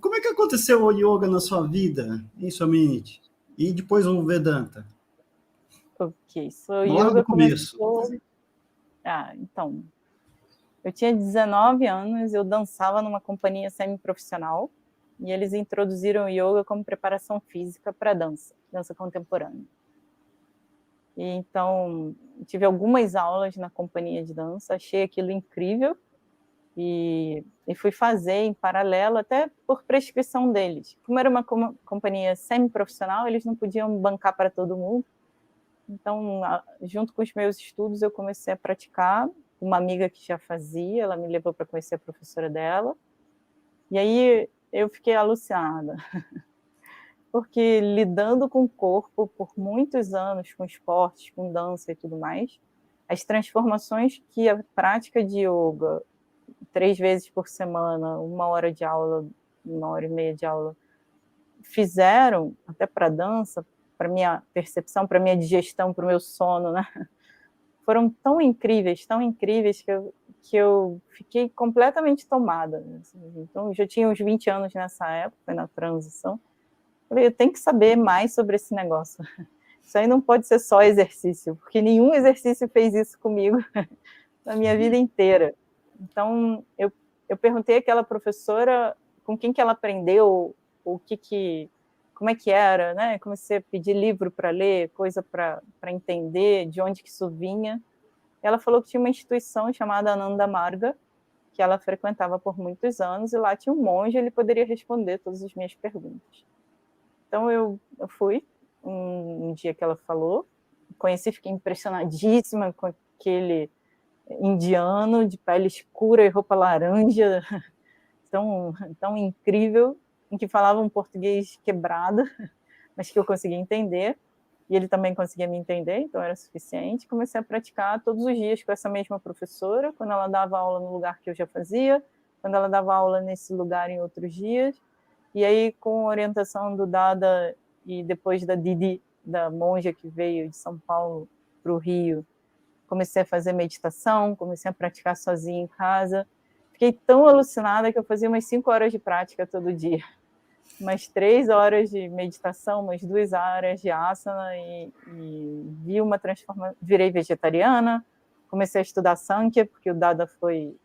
Como é que aconteceu o yoga na sua vida, em sua mente? E depois o Vedanta? Ok, Lá do yoga começo. começou... então, eu tinha 19 anos, eu dançava numa companhia semi-profissional, e eles introduziram o yoga como preparação física para dança contemporânea. E então, tive algumas aulas na companhia de dança, achei aquilo incrível, e fui fazer em paralelo, até por prescrição deles. Como era uma companhia semi-profissional, eles não podiam bancar para todo mundo. Então, junto com os meus estudos, eu comecei a praticar. Uma amiga que já fazia, ela me levou para conhecer a professora dela. E aí eu fiquei alucinada, porque lidando com o corpo por muitos anos, com esportes, com dança e tudo mais, as transformações que a prática de yoga 3 vezes por semana, 1 hora de aula, 1 hora e meia de aula, fizeram, até para a dança, para a minha percepção, para a minha digestão, para o meu sono, né? Foram tão incríveis que eu fiquei completamente tomada. Então, eu já tinha uns 20 anos nessa época, foi na transição. Eu tenho que saber mais sobre esse negócio. Isso aí não pode ser só exercício, porque nenhum exercício fez isso comigo na minha vida inteira. Então, eu perguntei àquela professora com quem que ela aprendeu, como é que era, né? Comecei a pedir livro para ler, coisa para entender de onde que isso vinha. Ela falou que tinha uma instituição chamada Ananda Marga, que ela frequentava por muitos anos, e lá tinha um monge, ele poderia responder todas as minhas perguntas. Então, eu fui um dia que ela falou, conheci, fiquei impressionadíssima com aquele indiano de pele escura e roupa laranja, tão incrível, em que falava um português quebrado, mas que eu conseguia entender, e ele também conseguia me entender, então era suficiente. Comecei a praticar todos os dias com essa mesma professora, quando ela dava aula no lugar que eu já fazia, quando ela dava aula nesse lugar em outros dias, e aí com orientação do Dada e depois da Didi, da monja que veio de São Paulo para o Rio, comecei a fazer meditação, comecei a praticar sozinha em casa. Fiquei tão alucinada que eu fazia umas 5 horas de prática todo dia. Umas 3 horas de meditação, umas 2 horas de asana e vi uma transformação. Virei vegetariana, comecei a estudar Sankhya, porque o Dada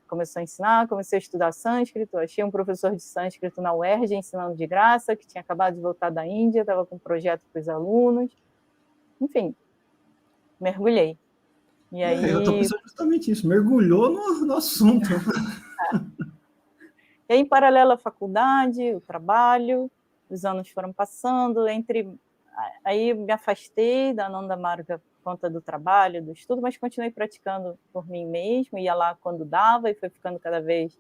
começou a ensinar, comecei a estudar sânscrito, achei um professor de sânscrito na UERJ ensinando de graça, que tinha acabado de voltar da Índia, estava com um projeto para os alunos. Enfim, mergulhei. E aí... Eu estou pensando justamente isso, mergulhou no assunto. E aí, em paralelo à faculdade, o trabalho, os anos foram passando, aí me afastei da Ananda Marga por conta do trabalho, do estudo, mas continuei praticando por mim mesmo, ia lá quando dava e foi ficando cada vez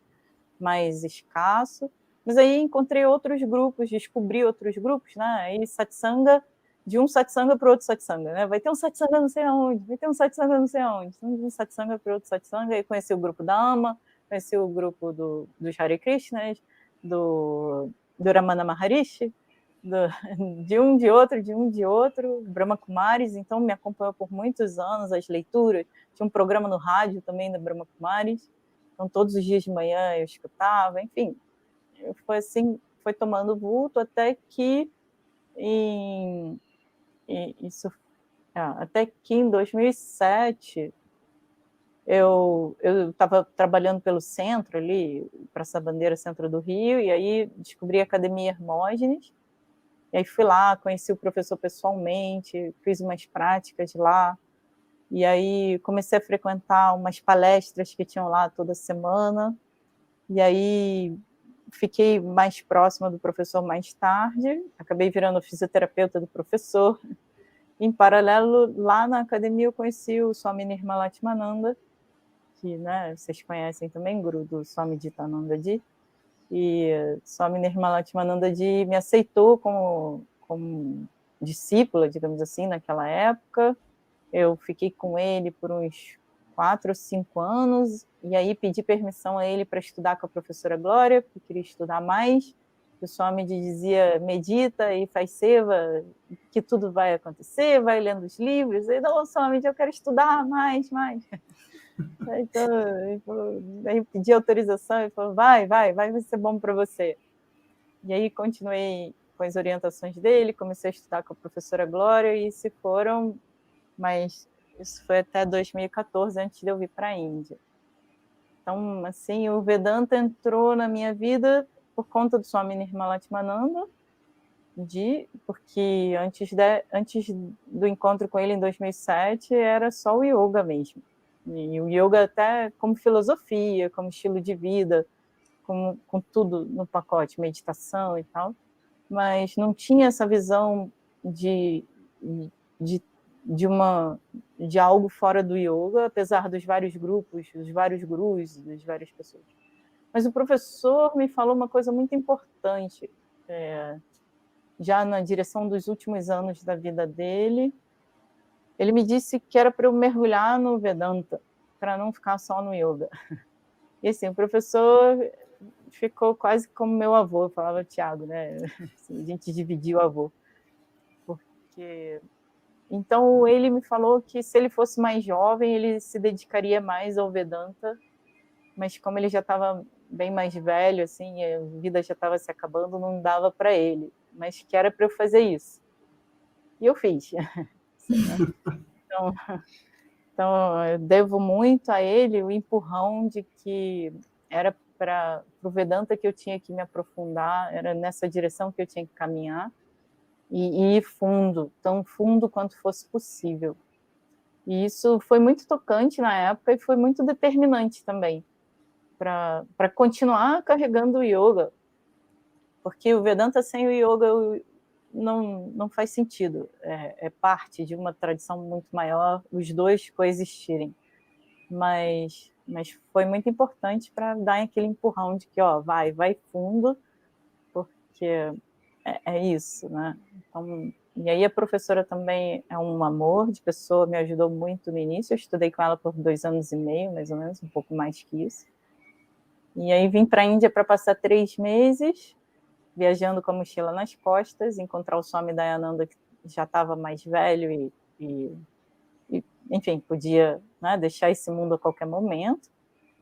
mais escasso. Mas aí encontrei outros grupos, descobri outros grupos, né? Aí satsanga, de um satsanga para outro satsanga, né? Vai ter um satsanga não sei aonde, vai ter um satsanga não sei aonde. Então, de um satsanga para outro satsanga, aí conheci o grupo da Ama, conheci o grupo dos Hare Krishnas, do Ramana Maharishi, de um de outro, Brahma Kumaris, então me acompanhou por muitos anos, as leituras, tinha um programa no rádio também da Brahma Kumaris, então todos os dias de manhã eu escutava, enfim, foi assim, foi tomando vulto até que até que em 2007 eu estava trabalhando pelo centro ali, para essa bandeira centro do Rio, e aí descobri a Academia Hermógenes, e aí fui lá, conheci o professor pessoalmente, fiz umas práticas lá, e aí comecei a frequentar umas palestras que tinham lá toda semana, e aí fiquei mais próxima do professor mais tarde, acabei virando fisioterapeuta do professor. Em paralelo, lá na academia eu conheci o Swami Nirmalatmananda, que, né, vocês conhecem também, guru do Swami Jitanandaji, e Swami Nirmalatmanandaji me aceitou como discípula, digamos assim, naquela época. Eu fiquei com ele por uns 4 ou 5 anos, e aí pedi permissão a ele para estudar com a professora Glória, porque queria estudar mais. O Swami dizia, medita e faz seva, que tudo vai acontecer, vai lendo os livros. E não, Swami, eu quero estudar mais. Então, aí pedi autorização e falou, vai ser bom para você. E aí continuei com as orientações dele, comecei a estudar com a professora Glória e se foram, mas isso foi até 2014, antes de eu vir para a Índia. Então, assim, o Vedanta entrou na minha vida por conta do Swami Nirmala-Atmananda, porque antes do encontro com ele em 2007 era só o yoga mesmo. E o yoga até como filosofia, como estilo de vida, com tudo no pacote, meditação e tal, mas não tinha essa visão de algo fora do yoga, apesar dos vários grupos, dos vários gurus, das várias pessoas. Mas o professor me falou uma coisa muito importante, já na direção dos últimos anos da vida dele. Ele me disse que era para eu mergulhar no Vedanta, para não ficar só no yoga. E assim, o professor ficou quase como meu avô, eu falava Tiago, né? Assim, a gente dividiu o avô. Então, ele me falou que se ele fosse mais jovem, ele se dedicaria mais ao Vedanta, mas como ele já estava bem mais velho, assim, a vida já estava se acabando, não dava para ele, mas que era para eu fazer isso. E eu fiz. Então, eu devo muito a ele o empurrão de que era para o Vedanta que eu tinha que me aprofundar, era nessa direção que eu tinha que caminhar, e ir fundo, tão fundo quanto fosse possível. E isso foi muito tocante na época e foi muito determinante também para continuar carregando o yoga, porque o Vedanta sem o yoga não faz sentido, é parte de uma tradição muito maior, os dois coexistirem, mas foi muito importante para dar aquele empurrão de que, vai fundo, porque é isso, né? Então, e aí a professora também é um amor de pessoa, me ajudou muito no início, eu estudei com ela por 2 anos e meio, mais ou menos, um pouco mais que isso. E aí vim para a Índia para passar 3 meses, viajando com a mochila nas costas, encontrar o Swami Dayananda, que já estava mais velho e enfim, podia, né, deixar esse mundo a qualquer momento,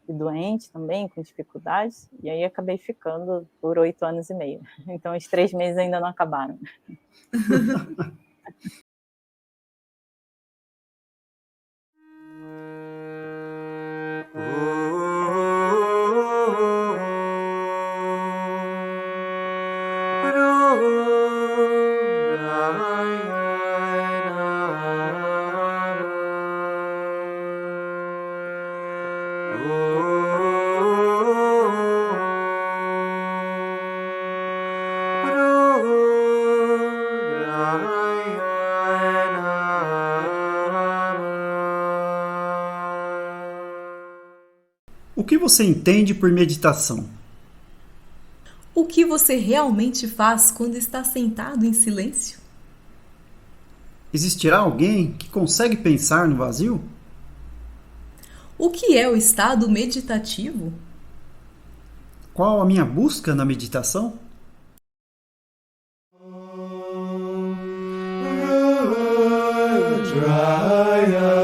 e doente também, com dificuldades, e aí acabei ficando por 8 anos e meio. Então, os 3 meses ainda não acabaram. O que você entende por meditação? O que você realmente faz quando está sentado em silêncio? Existirá alguém que consegue pensar no vazio? O que é o estado meditativo? Qual a minha busca na meditação? Rudraya